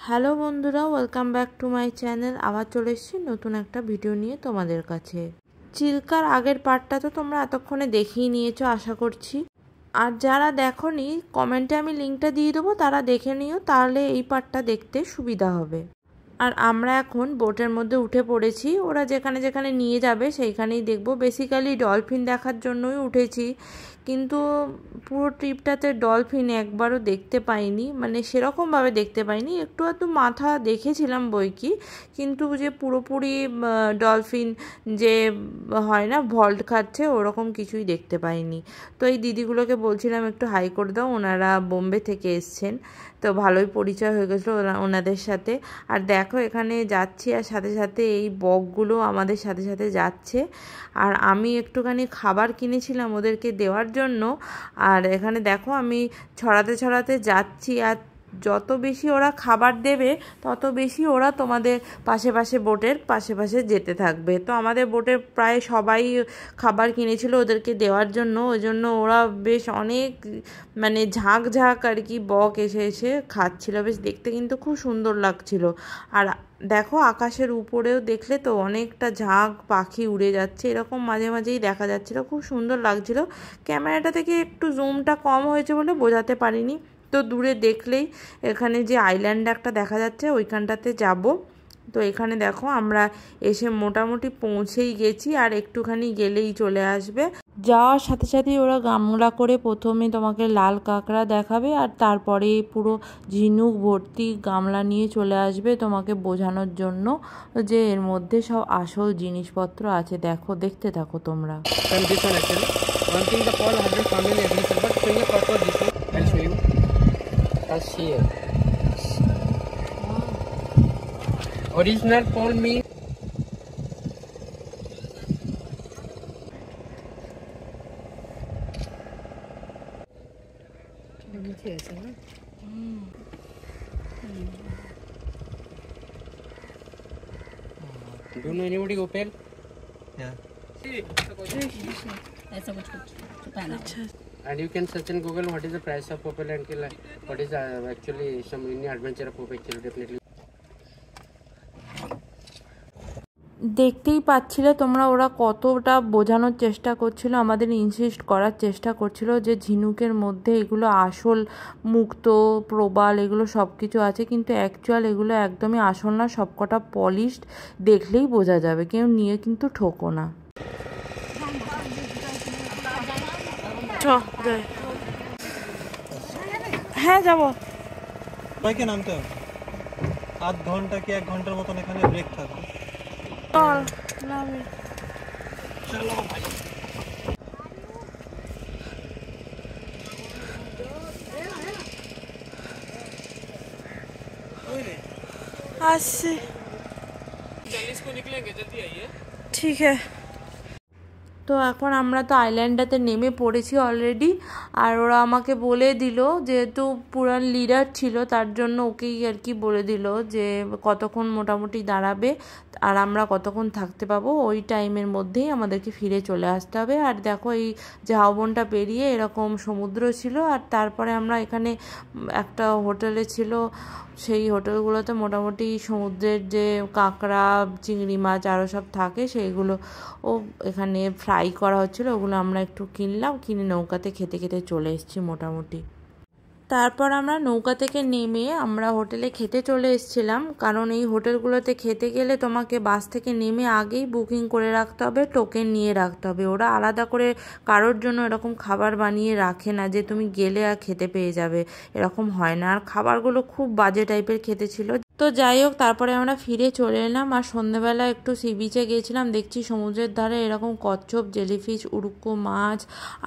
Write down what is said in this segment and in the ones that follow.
Hello বন্ধুরা, welcome back to my channel. আবার চলে এসেছি নতুন একটা ভিডিও নিয়ে তোমাদের কাছে। চিল্কার আগের পার্টটা তো তোমরা এতক্ষণে দেখেই নিয়েছো আশা করছি। আর যারা দেখোনি, কমেন্টে আমি লিঙ্কটা দিয়ে দেবো, তারা দেখে নিও, তাহলে এই পার্টটা দেখতে সুবিধা হবে। আর আমরা এখন বোটের মধ্যে উঠে পড়েছি। ওরা যেখানে যেখানে নিয়ে যাবে সেইখানেই দেখব। বেসিক্যালি ডলফিন দেখার জন্যই উঠেছি, কিন্তু পুরো ট্রিপটাতে ডলফিন একবারও দেখতে পাইনি, মানে সেরকমভাবে দেখতে পাইনি। একটু আধটু মাথা দেখেছিলাম বইকি, কিন্তু যে পুরোপুরি ডলফিন যে হয় না ভল্ট খাচ্ছে ওরকম কিছুই দেখতে পাইনি। তো এই দিদিগুলোকে বলছিলাম একটু হাই করে দাও, ওনারা বোম্বে থেকে এসছেন, তো ভালোই পরিচয় হয়ে গেছিলো ওনাদের সাথে। আর দেখো এখানে যাচ্ছি আর সাথে সাথে এই বকগুলো আমাদের সাথে সাথে যাচ্ছে। আর আমি একটুখানি খাবার কিনেছিলাম ওদেরকে দেওয়ার জন্য। আর এখানে দেখো আমি ছড়াতে ছড়াতে যাচ্ছি, আর যত বেশি ওরা খাবার দেবে তত বেশি ওরা তোমাদের পাশে পাশে বোটের পাশে পাশে যেতে থাকবে। তো আমাদের বোটের প্রায় সবাই খাবার কিনেছিল ওদেরকে দেওয়ার জন্য, ওই জন্য ওরা বেশ অনেক মানে ঝাঁক ঝাঁক আর কি বক এসে এসে খাচ্ছিল। বেশ দেখতে কিন্তু খুব সুন্দর লাগছিল। আর দেখো আকাশের উপরেও দেখলে তো অনেকটা ঝাঁক পাখি উড়ে যাচ্ছে, এরকম মাঝে মাঝেই দেখা যাচ্ছিলো, খুব সুন্দর লাগছিল। ক্যামেরাটা থেকে একটু জুমটা কম হয়েছে বলে বোঝাতে পারিনি। তো দূরে দেখলেই এখানে যে আইল্যান্ড একটা দেখা যাচ্ছে ওইখানটাতে যাব। তো এখানে দেখো আমরা এসে মোটামুটি পৌঁছেই গেছি, আর একটুখানি গেলেই চলে আসবে। যাওয়ার সাথে সাথেই ওরা গামলা করে প্রথমে তোমাকে লাল কাঁকড়া দেখাবে, আর তারপরে পুরো ঝিনুক ভর্তি গামলা নিয়ে চলে আসবে তোমাকে বোঝানোর জন্য যে এর মধ্যে সব আসল জিনিসপত্র আছে। দেখো, দেখতে থাকো তোমরা। Original Paul means do you know anybody Opel? Yeah. ऐसा कुछ पहना। And you can search in Google what is the price of Opel and what is actually some mini adventure of Opel definitely. দেখতেই পাচ্ছিলে তোমরা ওরা কতটা বোঝানোর চেষ্টা করছিল, আমাদের ইনসিস্ট করার চেষ্টা করছিল যে ঝিনুকের মধ্যে এগুলো আসল মুক্ত প্রবাল এগুলো সব কিছু আছে, কিন্তু অ্যাকচুয়াল এগুলো একদমই আসল না, সবকটা পলিশড, দেখলেই বোঝা যাবে, কেউ নিয়ে কিন্তু ঠকো না। হ্যাঁ যাবো। বাইকে নামতে হবে, আধ ঘন্টা কি 1 ঘন্টার মতন এখানে ব্রেক থাকবে। চলো ভাই। আসছি, 40 को निकलेंगे, जल्दी आइए। ঠিক আছে। তো এখন আমরা তো আইল্যান্ডটাতে নেমে পড়েছি অলরেডি। আর ওরা আমাকে বলে দিল, যেহেতু পুরান লিডার ছিল তার জন্য ওকেই আর কি বলে দিল যে কতক্ষণ মোটামুটি দাঁড়াবে আর আমরা কতক্ষণ থাকতে পাবো, ওই টাইমের মধ্যেই আমাদেরকে ফিরে চলে আসতে হবে। আর দেখো এই ঝাউবনটা পেরিয়ে এরকম সমুদ্র ছিল, আর তারপরে আমরা এখানে একটা হোটেলে ছিল, সেই হোটেলগুলোতে মোটামুটি সমুদ্রের যে কাঁকড়া চিংড়ি মাছ আরও সব থাকে সেইগুলো ও এখানে ফ্রাই করা হচ্ছিলো, ওগুলো আমরা একটু কিনলাম, কিনে নৌকাতে খেতে খেতে চলে এসেছি মোটামুটি। তারপর আমরা নৌকা থেকে নেমে আমরা হোটেলে খেতে চলে এসেছিলাম, কারণ এই হোটেলগুলোতে খেতে গেলে তোমাকে বাস থেকে নেমে আগেই বুকিং করে রাখতে হবে, টোকেন নিয়ে রাখতে হবে। ওরা আলাদা করে কারোর জন্য এরকম খাবার বানিয়ে রাখে না যে তুমি গেলে আর খেতে পেয়ে যাবে, এরকম হয় না। আর খাবারগুলো খুব বাজে টাইপের খেতে ছিল। তো যাই হোক, তারপরে আমরা ফিরে চলে এলাম। আর সন্ধ্যেবেলা একটু সি বিচে গিয়েছিলাম, দেখছি সমুদ্রের ধারে এরকম কচ্ছপ, জেলিফিশ, উড়ুক্কো মাছ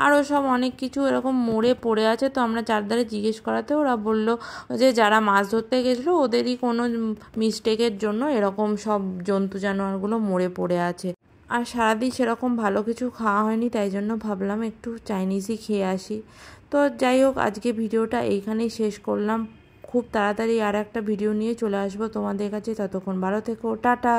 আরও সব অনেক কিছু এরকম মরে পড়ে আছে। তো আমরা চারধারে জিজ্ঞেস করাতে ওরা বলল যে যারা মাছ ধরতে গেছিলো ওদেরই কোনো মিস্টেকের জন্য এরকম সব জন্তু জানোয়ারগুলো মরে পড়ে আছে। আর সারাদিন সেরকম ভালো কিছু খাওয়া হয়নি, তাই জন্য ভাবলাম একটু চাইনিজই খেয়ে আসি। তো যাই হোক, আজকে ভিডিওটা এইখানেই শেষ করলাম। খুব তাড়াতাড়ি আর একটা ভিডিও নিয়ে চলে আসবো তোমাদের কাছে, ততক্ষণ ভালো থেকো, টাটা।